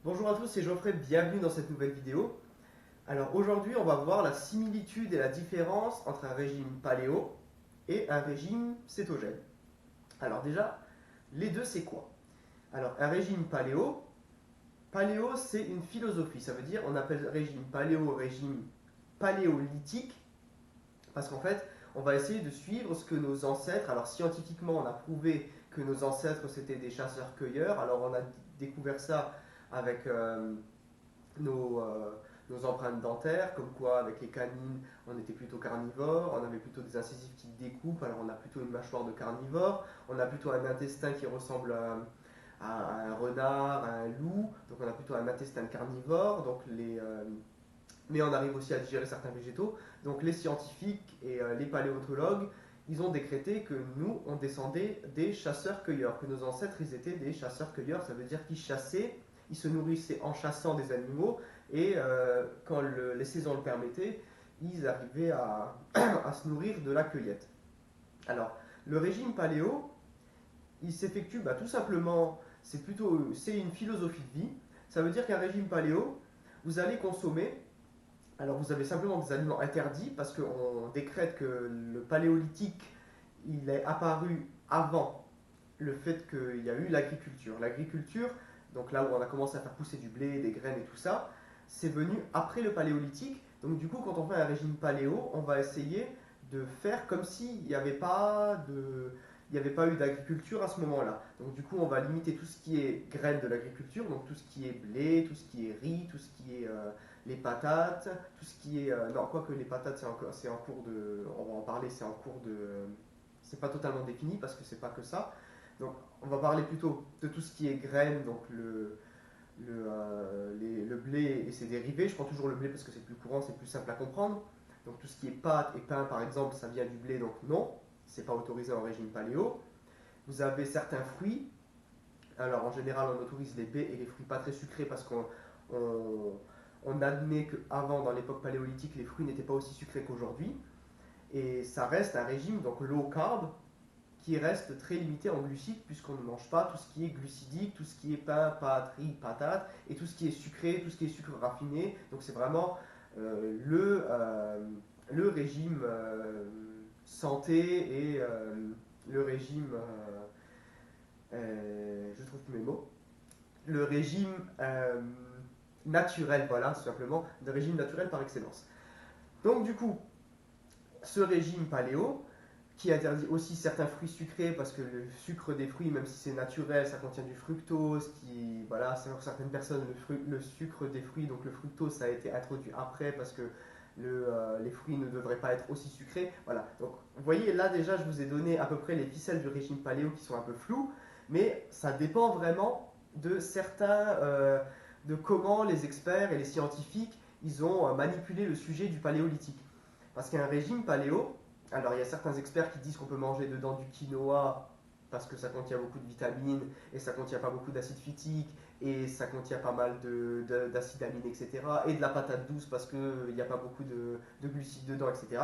Bonjour à tous, c'est Geoffrey, bienvenue dans cette nouvelle vidéo. Alors aujourd'hui, on va voir la similitude et la différence entre un régime paléo et un régime cétogène. Alors déjà, les deux c'est quoi? Alors un régime paléo, c'est une philosophie, ça veut dire on appelle régime paléolithique parce qu'en fait, on va essayer de suivre ce que nos ancêtres, alors scientifiquement on a prouvé que nos ancêtres c'était des chasseurs-cueilleurs, alors on a découvert ça avec nos, euh, nos empreintes dentaires, comme quoi avec les canines, on était plutôt carnivore, on avait plutôt des incisives qui découpent, alors on a plutôt une mâchoire de carnivore, on a plutôt un intestin qui ressemble à un renard, à un loup, donc on a plutôt un intestin carnivore, mais on arrive aussi à digérer certains végétaux. Donc les scientifiques et les paléontologues, ils ont décrété que nous, on descendait des chasseurs-cueilleurs, que nos ancêtres, ils étaient des chasseurs-cueilleurs, ça veut dire qu'ils chassaient, ils se nourrissaient en chassant des animaux, et quand les saisons le permettaient, ils arrivaient à se nourrir de la cueillette. Alors, le régime paléo, il s'effectue tout simplement, c'est une philosophie de vie. Ça veut dire qu'un régime paléo, vous allez consommer, alors vous avez simplement des aliments interdits parce qu'on décrète que le paléolithique, il est apparu avant le fait qu'il y a eu l'agriculture. L'agriculture, donc là où on a commencé à faire pousser du blé, des graines et tout ça, c'est venu après le paléolithique. Donc du coup, quand on fait un régime paléo, on va essayer de faire comme s'il n'y avait pas il n'y avait pas eu d'agriculture à ce moment-là. Donc du coup, on va limiter tout ce qui est graines de l'agriculture, donc tout ce qui est blé, tout ce qui est riz, tout ce qui est les patates, tout ce qui est... non, quoique les patates, c'est en cours de... On va en parler, c'est en cours de... c'est pas totalement défini parce que c'est pas que ça. Donc on va parler plutôt de tout ce qui est graines, donc le blé et ses dérivés. Je prends toujours le blé parce que c'est plus courant, c'est plus simple à comprendre. Donc tout ce qui est pâtes et pain par exemple, ça vient du blé, donc non, c'est pas autorisé en régime paléo. Vous avez certains fruits. Alors en général, on autorise les baies et les fruits pas très sucrés parce qu'on admet qu'avant, dans l'époque paléolithique, les fruits n'étaient pas aussi sucrés qu'aujourd'hui. Et ça reste un régime donc low carb qui reste très limité en glucides puisqu'on ne mange pas tout ce qui est glucidique, tout ce qui est pain, pâtes, riz, patates et tout ce qui est sucré, tout ce qui est sucre raffiné. Donc c'est vraiment le régime santé et le régime, je trouve plus mes mots, le régime naturel, voilà, tout simplement, le régime naturel par excellence. Donc du coup, ce régime paléo, qui interdit aussi certains fruits sucrés parce que le sucre des fruits, même si c'est naturel, ça contient du fructose. Voilà, pour certaines personnes, le sucre des fruits, donc le fructose, ça a été introduit après parce que les fruits ne devraient pas être aussi sucrés. Voilà, donc vous voyez là déjà, je vous ai donné à peu près les ficelles du régime paléo qui sont un peu floues, mais ça dépend vraiment de de comment les experts et les scientifiques ils ont manipulé le sujet du paléolithique. Parce qu'un régime paléo, alors il y a certains experts qui disent qu'on peut manger dedans du quinoa parce que ça contient beaucoup de vitamines et ça contient pas beaucoup d'acide phytique et ça contient pas mal d'acides aminés, etc. Et de la patate douce parce qu'il n'y a pas beaucoup de glucides dedans, etc.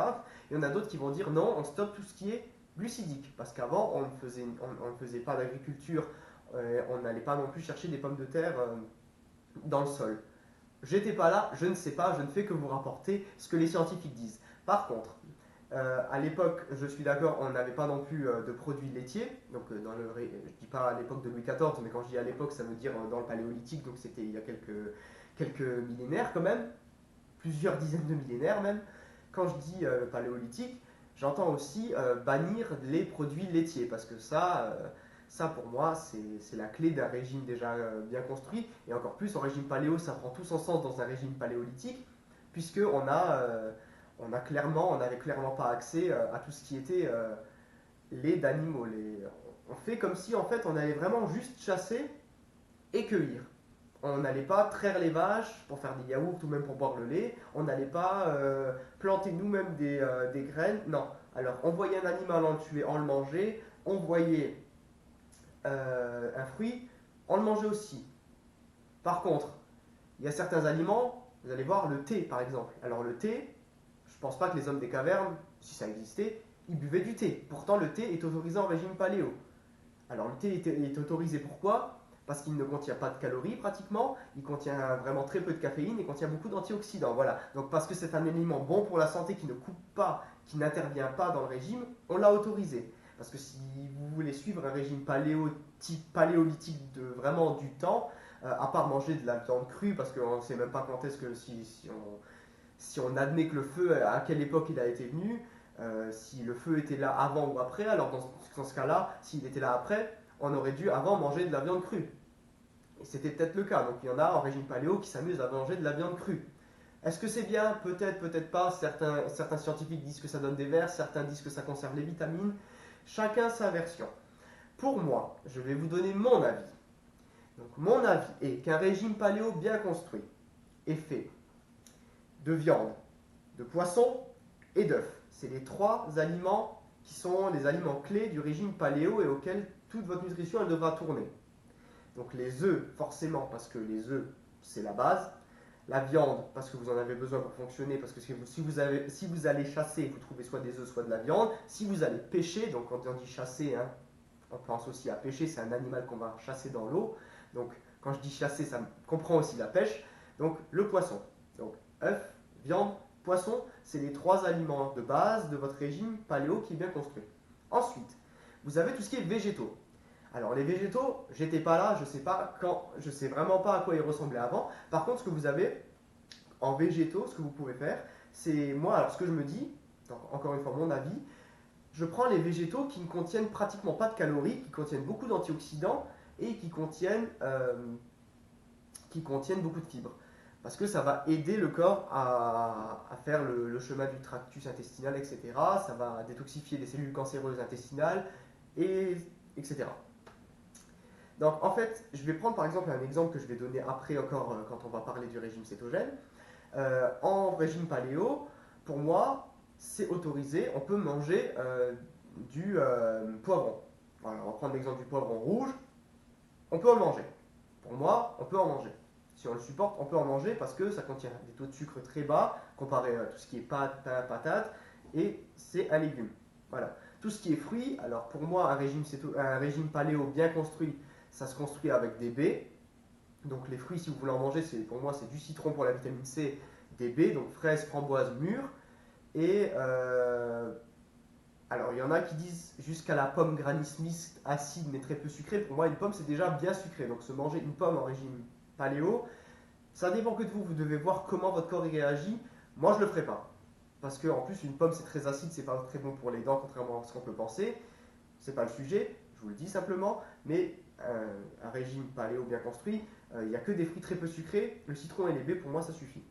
Il y en a d'autres qui vont dire non, on stoppe tout ce qui est glucidique parce qu'avant on ne faisait pas d'agriculture, on n'allait pas non plus chercher des pommes de terre dans le sol. J'étais pas là, je ne sais pas, je ne fais que vous rapporter ce que les scientifiques disent. Par contre, à l'époque, je suis d'accord, on n'avait pas non plus de produits laitiers. Donc, je ne dis pas à l'époque de Louis XIV, mais quand je dis à l'époque, ça veut dire dans le paléolithique, donc c'était il y a quelques millénaires quand même, plusieurs dizaines de millénaires même. Quand je dis paléolithique, j'entends aussi bannir les produits laitiers, parce que ça pour moi, c'est la clé d'un régime déjà bien construit. Et encore plus, en régime paléo, ça prend tout son sens dans un régime paléolithique, puisqu'on n'avait clairement pas accès à tout ce qui était lait d'animaux. On fait comme si en fait on allait vraiment juste chasser et cueillir. On n'allait pas traire les vaches pour faire des yaourts ou même pour boire le lait. On n'allait pas planter nous-mêmes des graines. Non. Alors on voyait un animal, on le tuait, on le mangeait. On voyait un fruit, on le mangeait aussi. Par contre, il y a certains aliments, vous allez voir le thé par exemple. Alors le thé, je ne pense pas que les hommes des cavernes, si ça existait, ils buvaient du thé. Pourtant, le thé est autorisé en régime paléo. Alors, le thé est autorisé pourquoi? parce qu'il ne contient pas de calories pratiquement, il contient vraiment très peu de caféine et contient beaucoup d'antioxydants. Voilà. Donc parce que c'est un aliment bon pour la santé qui ne coupe pas, qui n'intervient pas dans le régime, on l'a autorisé. Parce que si vous voulez suivre un régime type paléolithique de vraiment du temps, à part manger de la viande crue, parce qu'on ne sait même pas quand est-ce que si on admet que le feu, à quelle époque il a été venu, si le feu était là avant ou après, alors dans ce cas-là, s'il était là après, on aurait dû avant manger de la viande crue. Et c'était peut-être le cas. Donc il y en a en régime paléo qui s'amusent à manger de la viande crue. Est-ce que c'est bien? Peut-être, peut-être pas. Certains scientifiques disent que ça donne des vers, certains disent que ça conserve les vitamines. Chacun sa version. Pour moi, je vais vous donner mon avis. Donc mon avis est qu'un régime paléo bien construit est fait de viande, de poisson et d'œufs. C'est les trois aliments qui sont les aliments clés du régime paléo et auxquels toute votre nutrition elle devra tourner. Donc les œufs, forcément, parce que les œufs, c'est la base. La viande, parce que vous en avez besoin pour fonctionner, parce que si vous allez chasser, vous trouvez soit des œufs, soit de la viande. Si vous allez pêcher, donc quand on dit chasser, hein, on pense aussi à pêcher, c'est un animal qu'on va chasser dans l'eau. Donc quand je dis chasser, ça comprend aussi la pêche. Donc le poisson. Donc œufs, viande, poisson, c'est les trois aliments de base de votre régime paléo qui est bien construit. Ensuite, vous avez tout ce qui est végétaux. Alors les végétaux, j'étais pas là, je sais pas quand, je sais vraiment pas à quoi ils ressemblaient avant. Par contre, ce que vous avez en végétaux, ce que vous pouvez faire, c'est moi, alors ce que je me dis, encore une fois mon avis, je prends les végétaux qui ne contiennent pratiquement pas de calories, qui contiennent beaucoup d'antioxydants et qui contiennent beaucoup de fibres. Parce que ça va aider le corps à faire le chemin du tractus intestinal, etc. Ça va détoxifier les cellules cancéreuses intestinales, etc. Donc en fait, je vais prendre par exemple un exemple que je vais donner après encore quand on va parler du régime cétogène. En régime paléo, pour moi, c'est autorisé, on peut manger du poivron. Voilà, on va prendre l'exemple du poivron rouge, on peut en manger. Pour moi, on peut en manger. Si on le supporte, on peut en manger parce que ça contient des taux de sucre très bas comparé à tout ce qui est pâte, pain, patate, et c'est un légume. Voilà. Tout ce qui est fruits, alors pour moi, un régime paléo bien construit, ça se construit avec des baies. Donc les fruits, si vous voulez en manger, pour moi, c'est du citron pour la vitamine C, des baies, donc fraises, framboises, mûres. Et alors il y en a qui disent jusqu'à la pomme Granny Smith acide mais très peu sucrée. Pour moi, une pomme, c'est déjà bien sucré. Donc se manger une pomme en régime paléo, ça dépend que de vous. Vous devez voir comment votre corps y réagit. Moi, je ne le ferai pas. Parce que en plus, une pomme, c'est très acide, c'est pas très bon pour les dents, contrairement à ce qu'on peut penser. C'est pas le sujet, je vous le dis simplement. Mais un régime paléo bien construit, il n'y a que des fruits très peu sucrés. Le citron et les baies, pour moi, ça suffit.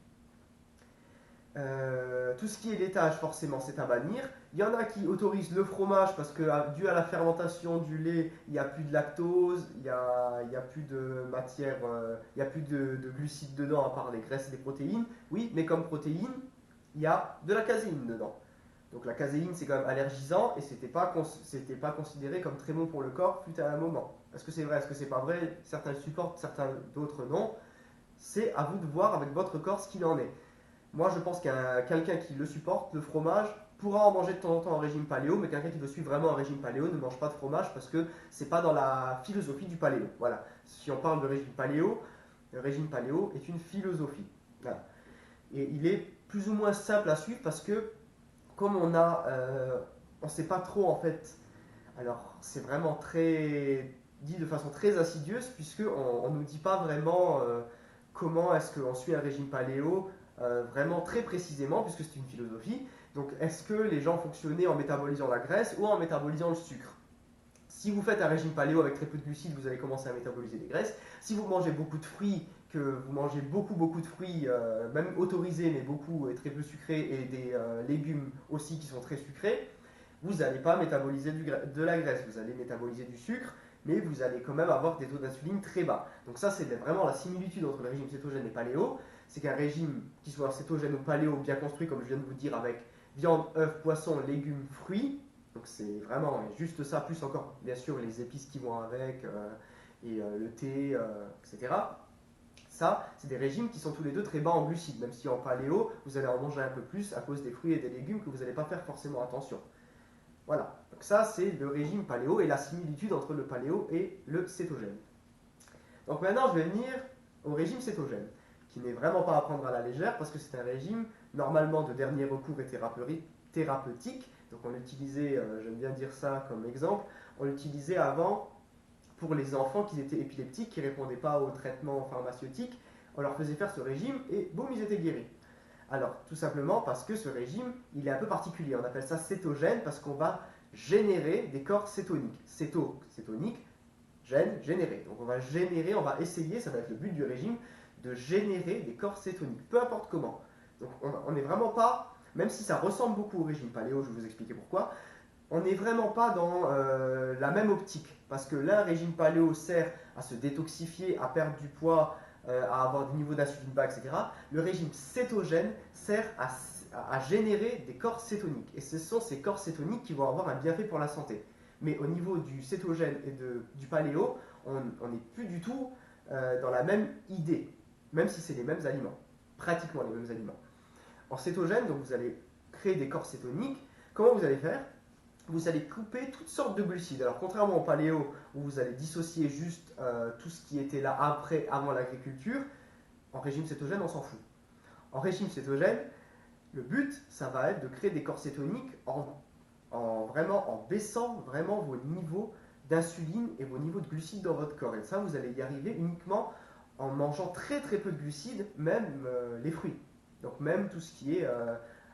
Tout ce qui est laitage, forcément, c'est à bannir. Il y en a qui autorisent le fromage parce que, dû à la fermentation du lait, il n'y a plus de lactose, il n'y a plus de matière, il n'y a plus de glucides dedans à part les graisses et les protéines. Oui, mais comme protéines, il y a de la caséine dedans. Donc la caséine, c'est quand même allergisant et c'était pas considéré comme très bon pour le corps, fut à un moment. Est-ce que c'est vrai, est-ce que c'est pas vrai? Certains le supportent, certains d'autres non. C'est à vous de voir avec votre corps ce qu'il en est. Moi, je pense qu'un quelqu'un qui le supporte, le fromage, pourra en manger de temps en temps en régime paléo, mais quelqu'un qui veut suivre vraiment un régime paléo ne mange pas de fromage parce que c'est pas dans la philosophie du paléo. Voilà. Si on parle de régime paléo, le régime paléo est une philosophie. Voilà. Et il est plus ou moins simple à suivre parce que comme on sait pas trop en fait. Alors, c'est vraiment dit de façon très insidieuse puisque on nous dit pas vraiment comment est-ce qu'on suit un régime paléo vraiment très précisément, puisque c'est une philosophie. Donc, est-ce que les gens fonctionnaient en métabolisant la graisse ou en métabolisant le sucre? Si vous faites un régime paléo avec très peu de glucides, vous allez commencer à métaboliser des graisses. Si vous mangez beaucoup de fruits, que vous mangez beaucoup de fruits, même autorisés, mais beaucoup et très peu sucrés, et des légumes aussi qui sont très sucrés, vous n'allez pas métaboliser de la graisse, vous allez métaboliser du sucre, mais vous allez quand même avoir des taux d'insuline très bas. Donc ça, c'est vraiment la similitude entre le régime cétogène et paléo. C'est qu'un régime qui soit cétogène ou paléo bien construit, comme je viens de vous dire, avec viande, œufs, poissons, légumes, fruits. Donc c'est vraiment juste ça, plus encore bien sûr les épices qui vont avec, le thé, etc. Ça, c'est des régimes qui sont tous les deux très bas en glucides, même si en paléo, vous allez en manger un peu plus à cause des fruits et des légumes que vous n'allez pas faire forcément attention. Voilà, donc ça c'est le régime paléo et la similitude entre le paléo et le cétogène. Donc maintenant, je vais venir au régime cétogène, qui n'est vraiment pas à prendre à la légère parce que c'est un régime normalement de dernier recours et thérapeutique. Donc on l'utilisait, j'aime bien dire ça comme exemple, on l'utilisait avant pour les enfants qui étaient épileptiques, qui ne répondaient pas aux traitements pharmaceutiques. On leur faisait faire ce régime et boum, ils étaient guéris. Alors, tout simplement parce que ce régime, il est un peu particulier. On appelle ça cétogène parce qu'on va générer des corps cétoniques. Cétonique, gène, générer. Donc on va générer, on va essayer, ça va être le but du régime, de générer des corps cétoniques, peu importe comment. Donc on n'est vraiment pas, même si ça ressemble beaucoup au régime paléo, je vais vous expliquer pourquoi, on n'est vraiment pas dans la même optique. Parce que là, un régime paléo sert à se détoxifier, à perdre du poids, à avoir des niveaux d'insuline bas, etc. Le régime cétogène sert à générer des corps cétoniques. Et ce sont ces corps cétoniques qui vont avoir un bienfait pour la santé. Mais au niveau du cétogène et du paléo, on n'est plus du tout dans la même idée, même si c'est les mêmes aliments, pratiquement les mêmes aliments. En cétogène, donc vous allez créer des corps cétoniques. Comment vous allez faire? Vous allez couper toutes sortes de glucides. Alors contrairement au paléo où vous allez dissocier juste tout ce qui était là après, avant l'agriculture, en régime cétogène on s'en fout. En régime cétogène, le but ça va être de créer des corps cétoniques en baissant vraiment vos niveaux d'insuline et vos niveaux de glucides dans votre corps. Et ça vous allez y arriver uniquement en mangeant très très peu de glucides, même les fruits. Donc même tout ce qui est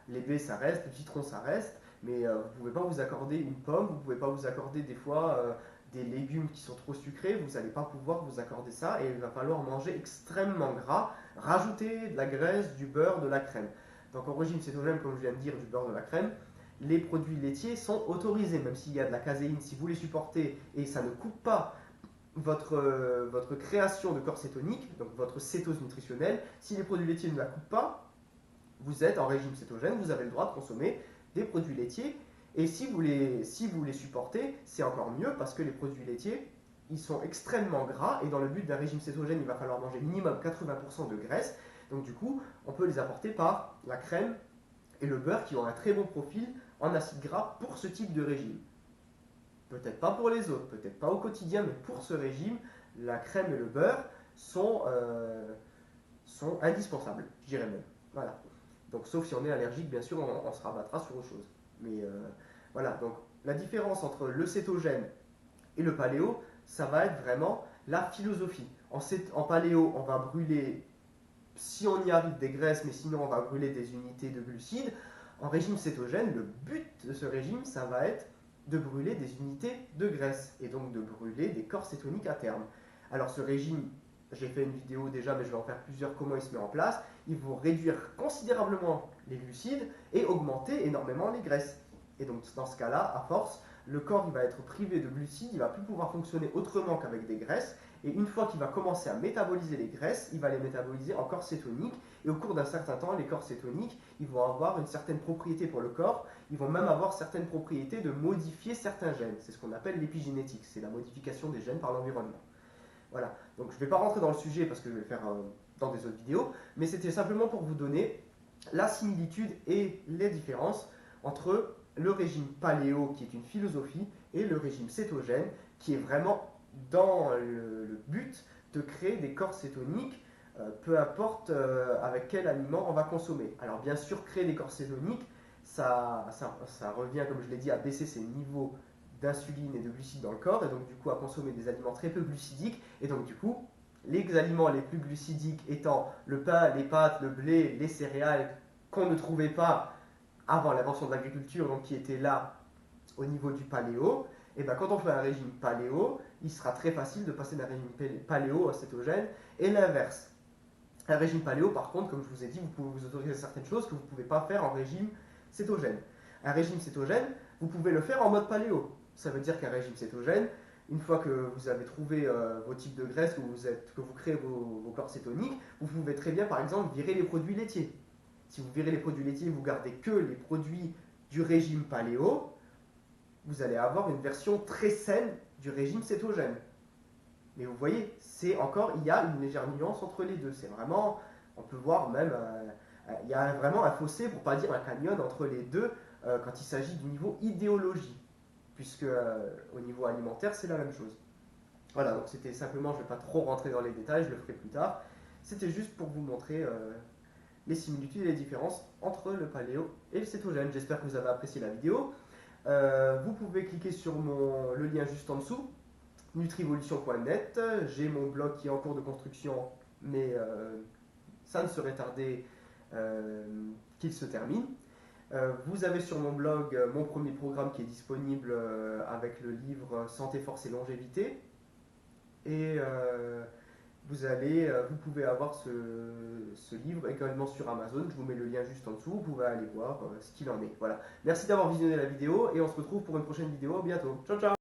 les baies ça reste, le citron ça reste. Mais vous ne pouvez pas vous accorder une pomme, vous ne pouvez pas vous accorder des fois des légumes qui sont trop sucrés, vous n'allez pas pouvoir vous accorder ça et il va falloir manger extrêmement gras, rajouter de la graisse, du beurre, de la crème. Donc en régime cétogène, comme je viens de dire, du beurre, de la crème, les produits laitiers sont autorisés, même s'il y a de la caséine, si vous les supportez et ça ne coupe pas votre création de corps cétonique, donc votre cétose nutritionnelle, si les produits laitiers ne la coupent pas, vous êtes en régime cétogène, vous avez le droit de consommer des produits laitiers. Et si vous les supportez, c'est encore mieux parce que les produits laitiers, ils sont extrêmement gras et dans le but d'un régime cétogène, il va falloir manger minimum 80% de graisse. Donc du coup, on peut les apporter par la crème et le beurre qui ont un très bon profil en acides gras pour ce type de régime. Peut-être pas pour les autres, peut-être pas au quotidien, mais pour ce régime, la crème et le beurre sont indispensables, je dirais même. Voilà. Donc, sauf si on est allergique, bien sûr, on se rabattra sur autre chose. Mais voilà, donc la différence entre le cétogène et le paléo, ça va être vraiment la philosophie. En paléo, on va brûler, si on y arrive, des graisses, mais sinon on va brûler des unités de glucides. En régime cétogène, le but de ce régime, ça va être de brûler des unités de graisse et donc de brûler des corps cétoniques à terme. Alors ce régime, j'ai fait une vidéo déjà, mais je vais en faire plusieurs, comment il se met en place. Il faut réduire considérablement les glucides et augmenter énormément les graisses. Et donc dans ce cas-là, à force, le corps il va être privé de glucides, il ne va plus pouvoir fonctionner autrement qu'avec des graisses. Et une fois qu'il va commencer à métaboliser les graisses, il va les métaboliser en corps cétonique. Et au cours d'un certain temps, les corps cétoniques, ils vont avoir une certaine propriété pour le corps. Ils vont même avoir certaines propriétés de modifier certains gènes. C'est ce qu'on appelle l'épigénétique. C'est la modification des gènes par l'environnement. Voilà. Donc je ne vais pas rentrer dans le sujet parce que je vais le faire dans des autres vidéos. Mais c'était simplement pour vous donner la similitude et les différences entre le régime paléo, qui est une philosophie, et le régime cétogène, qui est vraiment dans le but de créer des corps cétoniques, peu importe avec quel aliment on va consommer. Alors bien sûr, créer des corps cétoniques, ça revient, comme je l'ai dit, à baisser ses niveaux d'insuline et de glucides dans le corps, et donc du coup à consommer des aliments très peu glucidiques, et donc du coup, les aliments les plus glucidiques étant le pain, les pâtes, le blé, les céréales, qu'on ne trouvait pas avant l'invention de l'agriculture, donc qui étaient là au niveau du paléo, et bien quand on fait un régime paléo, il sera très facile de passer d'un régime paléo à cétogène, et l'inverse. Un régime paléo, par contre, comme je vous ai dit, vous pouvez vous autoriser certaines choses que vous ne pouvez pas faire en régime cétogène. Un régime cétogène, vous pouvez le faire en mode paléo. Ça veut dire qu'un régime cétogène, une fois que vous avez trouvé vos types de graisses, que vous créez vos corps cétoniques, vous pouvez très bien, par exemple, virer les produits laitiers. Si vous virez les produits laitiers, vous gardez que les produits du régime paléo, vous allez avoir une version très saine du régime cétogène. Mais vous voyez, il y a une légère nuance entre les deux. C'est vraiment, on peut voir même, il y a vraiment un fossé, pour ne pas dire un canyon, entre les deux quand il s'agit du niveau idéologie, puisque au niveau alimentaire, c'est la même chose. Voilà, donc c'était simplement, je ne vais pas trop rentrer dans les détails, je le ferai plus tard. C'était juste pour vous montrer les similitudes et les différences entre le paléo et le cétogène. J'espère que vous avez apprécié la vidéo. Vous pouvez cliquer sur le lien juste en dessous, nutrivolution.net. J'ai mon blog qui est en cours de construction, mais ça ne serait tardé qu'il se termine. Vous avez sur mon blog mon premier programme qui est disponible avec le livre Santé, force et longévité. Et vous pouvez avoir ce livre également sur Amazon. Je vous mets le lien juste en dessous. Vous pouvez aller voir ce qu'il en est. Voilà. Merci d'avoir visionné la vidéo et on se retrouve pour une prochaine vidéo. À bientôt. Ciao, ciao!